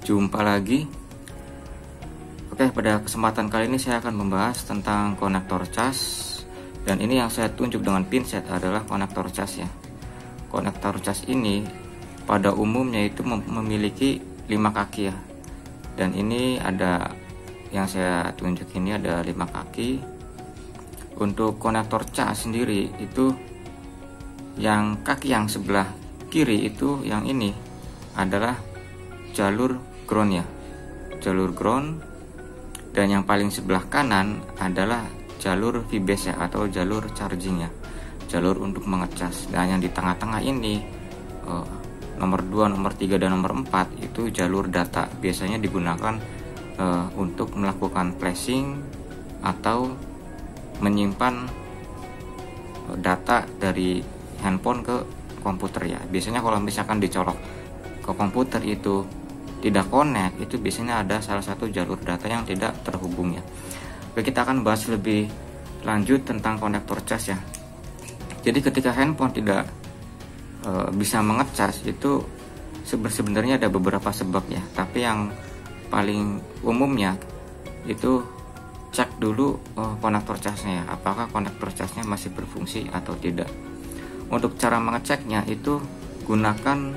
Jumpa lagi. Oke, pada kesempatan kali ini saya akan membahas tentang konektor cas. Dan ini yang saya tunjuk dengan pinset adalah konektor cas ya. Konektor cas ini pada umumnya itu memiliki 5 kaki ya. Dan ini ada yang saya tunjuk ini ada 5 kaki. Untuk konektor cas sendiri itu yang kaki yang sebelah kiri itu yang ini adalah jalur ground ya, jalur ground, dan yang paling sebelah kanan adalah jalur VBASE ya, atau jalur charging ya, jalur untuk mengecas. Dan yang di tengah-tengah ini nomor 2, nomor 3, dan nomor 4 itu jalur data, biasanya digunakan untuk melakukan flashing atau menyimpan data dari handphone ke komputer ya. Biasanya kalau misalkan dicolok ke komputer itu tidak connect, itu biasanya ada salah satu jalur data yang tidak terhubung ya. Oke, kita akan bahas lebih lanjut tentang konektor cas ya. Jadi ketika handphone tidak bisa mengecas itu sebenarnya ada beberapa sebab ya, tapi yang paling umumnya itu cek dulu konektor casnya ya, apakah konektor casnya masih berfungsi atau tidak. Untuk cara mengeceknya itu gunakan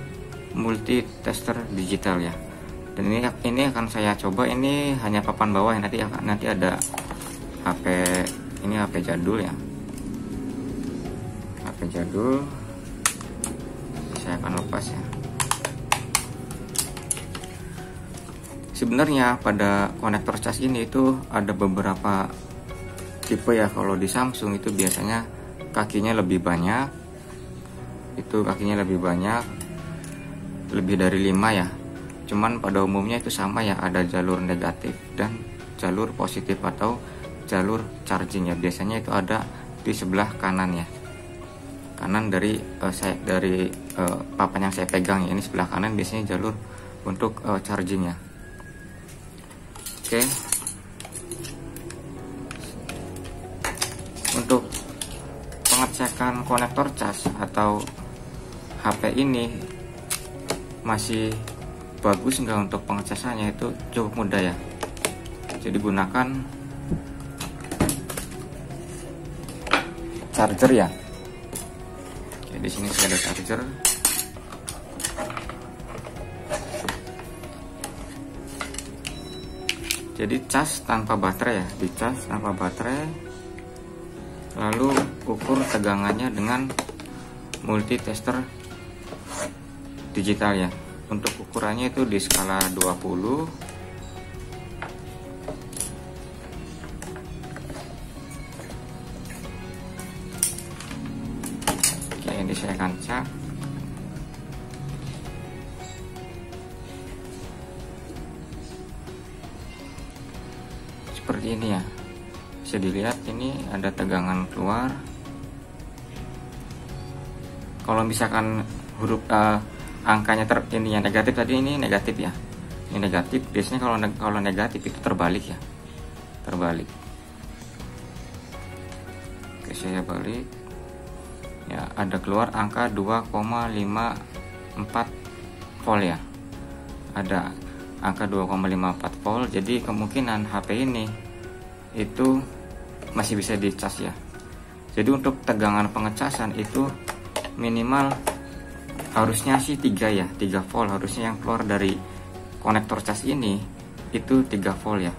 multi tester digital ya. Dan ini akan saya coba, ini hanya papan bawah ya, nanti ada HP, ini HP jadul ya, HP jadul. Saya akan lepas ya. Sebenarnya pada konektor cas ini itu ada beberapa tipe ya. Kalau di Samsung itu biasanya kakinya lebih banyak, itu kakinya lebih banyak, lebih dari 5 ya. Cuman pada umumnya itu sama ya, ada jalur negatif dan jalur positif atau jalur charging ya. Biasanya itu ada di sebelah kanan ya, kanan dari papan yang saya pegang ya. Ini sebelah kanan biasanya jalur untuk charging ya. Oke, untuk pengecekan konektor cas atau HP ini masih bagus nggak untuk pengecasannya, itu cukup mudah ya. Jadi gunakan charger ya. Oke, di sini saya ada charger. Jadi cas tanpa baterai ya, dicas tanpa baterai. Lalu ukur tegangannya dengan multi tester digital ya. Untuk ukurannya itu di skala 20. Oke, ini saya akan cek. Seperti ini ya. Bisa dilihat ini ada tegangan keluar. Kalau misalkan huruf angkanya ini yang negatif, tadi ini negatif ya, ini negatif. Biasanya kalau negatif itu terbalik ya, terbalik. Oke, saya balik ya, ada keluar angka 2,54 volt ya, ada angka 2,54 volt. Jadi kemungkinan HP ini itu masih bisa dicas ya. Jadi untuk tegangan pengecasan itu minimal harusnya sih 3 ya, 3 volt harusnya yang keluar dari konektor cas ini itu 3 volt ya.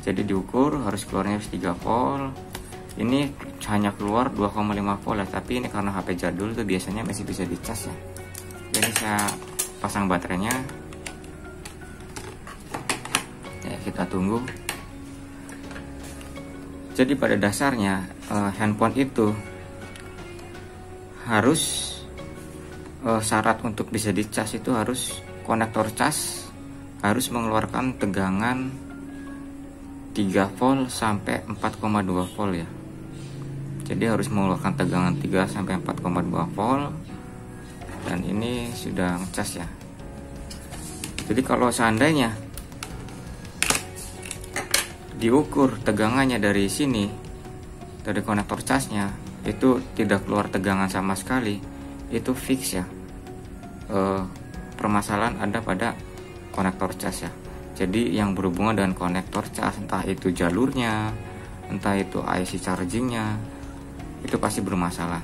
Jadi diukur harus keluarnya 3 volt. Ini hanya keluar 2,5 volt ya, tapi ini karena HP jadul itu biasanya masih bisa dicas ya. Jadi saya pasang baterainya ya, kita tunggu. Jadi pada dasarnya handphone itu harus syarat untuk bisa dicas itu harus konektor cas harus mengeluarkan tegangan 3 volt sampai 4,2 volt ya. Jadi harus mengeluarkan tegangan 3 sampai 4,2 volt. Dan ini sudah ngecas ya. Jadi kalau seandainya diukur tegangannya dari sini, dari konektor casnya itu tidak keluar tegangan sama sekali, itu fix ya. Permasalahan ada pada konektor cas ya. Jadi yang berhubungan dengan konektor cas, entah itu jalurnya, entah itu IC chargingnya, itu pasti bermasalah.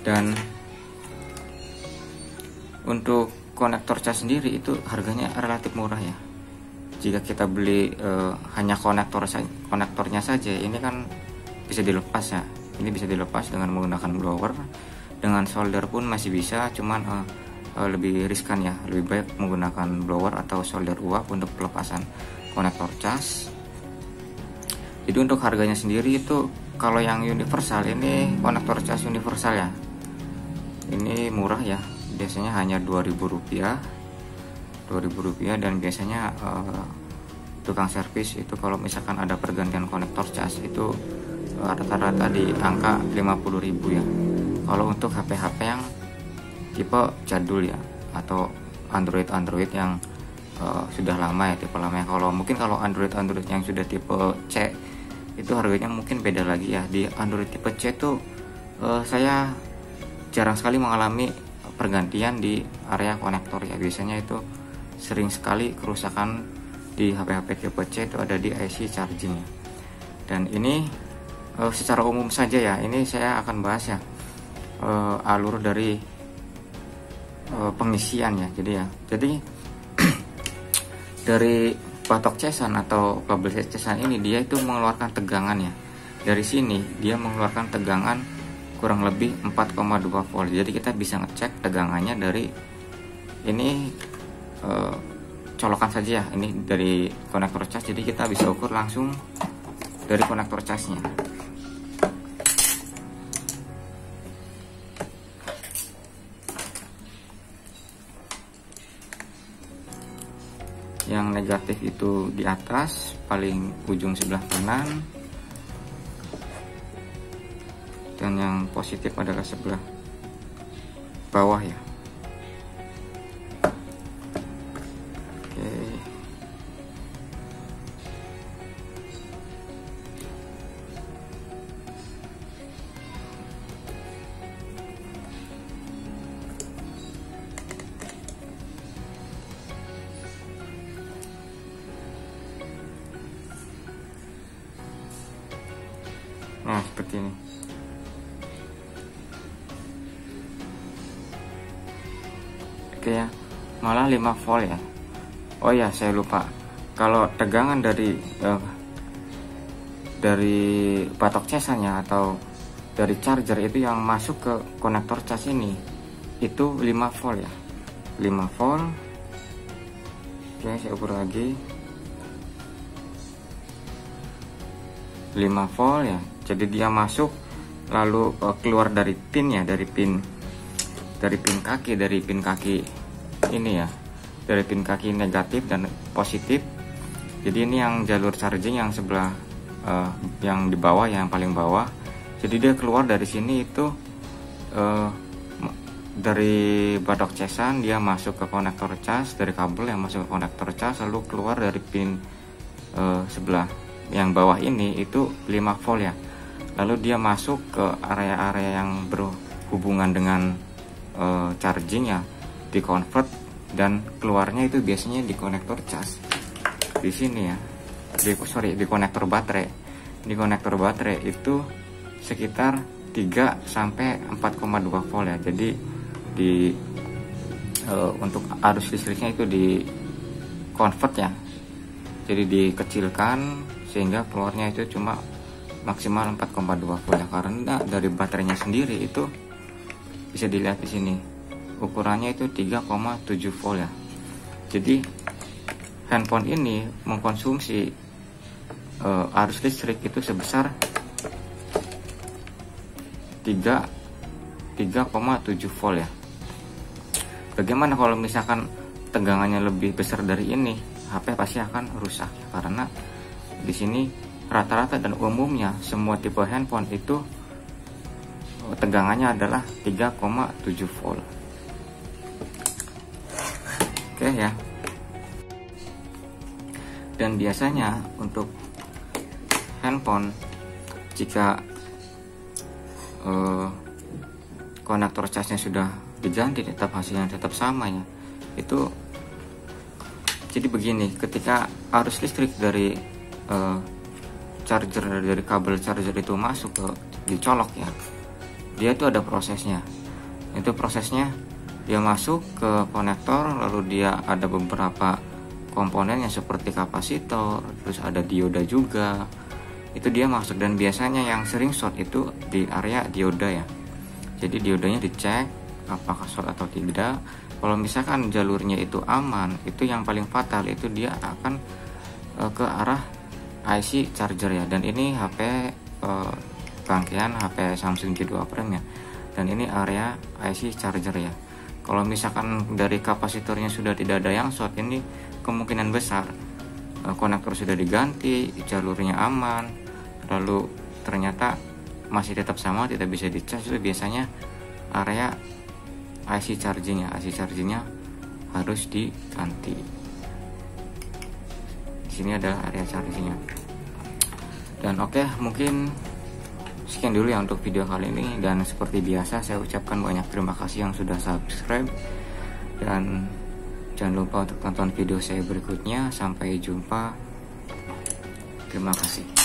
Dan untuk konektor cas sendiri itu harganya relatif murah ya. Jika kita beli hanya konektornya saja, ini kan bisa dilepas ya. Ini bisa dilepas dengan menggunakan blower, dengan solder pun masih bisa, cuman lebih riskan ya. Lebih baik menggunakan blower atau solder uap untuk pelepasan konektor cas. Jadi untuk harganya sendiri itu, kalau yang universal ini konektor cas universal ya, ini murah ya, biasanya hanya Rp2.000 dan biasanya tukang servis itu kalau misalkan ada pergantian konektor cas itu rata-rata di angka Rp50.000 ya. Kalau untuk HP-HP yang tipe jadul ya, atau Android yang sudah lama ya, tipe lama ya. Kalau Android yang sudah tipe C itu harganya mungkin beda lagi ya. Di Android tipe C tuh saya jarang sekali mengalami pergantian di area konektor ya. Biasanya itu sering sekali kerusakan di HP-HP tipe C itu ada di IC charging ya. Dan ini secara umum saja ya, ini saya akan bahas ya alur dari pengisian ya. Jadi dari batok cesan atau kabel cesan ini dia itu mengeluarkan tegangan ya. Dari sini dia mengeluarkan tegangan kurang lebih 4,2 volt. Jadi kita bisa ngecek tegangannya dari ini, colokan saja ya, ini dari konektor cas. Jadi kita bisa ukur langsung dari konektor casnya. Yang negatif itu di atas paling ujung sebelah kanan, dan yang positif adalah sebelah bawah ya. Oke. Nah, seperti ini. Oke ya, malah 5 volt ya. Oh ya, saya lupa. Kalau tegangan dari batok cesannya atau dari charger itu yang masuk ke konektor cas ini itu 5 volt ya. 5 volt. Oke, saya ukur lagi. 5 volt ya. Jadi dia masuk lalu keluar dari pin ya, dari pin kaki ini ya, dari pin kaki negatif dan positif. Jadi ini yang jalur charging yang sebelah yang di bawah, yang paling bawah. Jadi dia keluar dari sini itu dari batok cesan, dia masuk ke konektor cas, dari kabel yang masuk ke konektor cas, lalu keluar dari pin sebelah yang bawah ini itu 5 volt ya. Lalu dia masuk ke area-area yang berhubungan dengan charging ya, di convert, dan keluarnya itu biasanya di konektor cas di sini ya, di konektor baterai. Di konektor baterai itu sekitar 3 sampai 4,2 volt ya. Jadi untuk arus listriknya itu di convert ya, jadi dikecilkan sehingga keluarnya itu cuma maksimal 4,2 volt ya. Karena dari baterainya sendiri itu bisa dilihat di sini ukurannya itu 3,7 volt ya. Jadi handphone ini mengkonsumsi arus listrik itu sebesar 3,7 volt ya. Bagaimana kalau misalkan tegangannya lebih besar dari ini? HP pasti akan rusak ya, karena di sini rata-rata dan umumnya semua tipe handphone itu tegangannya adalah 3,7 volt. Oke ya. Dan biasanya untuk handphone jika konektor casnya sudah diganti tetap hasilnya tetap sama ya. Itu jadi begini, ketika arus listrik dari charger, dari kabel charger itu masuk ke dicolok ya, dia itu ada prosesnya. Itu prosesnya dia masuk ke konektor, lalu dia ada beberapa komponennya seperti kapasitor, terus ada dioda juga. Itu dia masuk, dan biasanya yang sering short itu di area dioda ya. Jadi diodanya dicek apakah short atau tidak. Kalau misalkan jalurnya itu aman, itu yang paling fatal itu dia akan ke arah IC charger ya. Dan ini HP rangkaian HP Samsung J2 Prime ya. Dan ini area IC charger ya. Kalau misalkan dari kapasitornya sudah tidak ada yang short, ini kemungkinan besar konektor sudah diganti, jalurnya aman, lalu ternyata masih tetap sama, tidak bisa dicas. Itu biasanya area IC chargingnya harus diganti. Di sini ada area chargingnya. Dan oke, mungkin sekian dulu ya untuk video kali ini. Dan seperti biasa saya ucapkan banyak terima kasih yang sudah subscribe, dan jangan lupa untuk tonton video saya berikutnya. Sampai jumpa, terima kasih.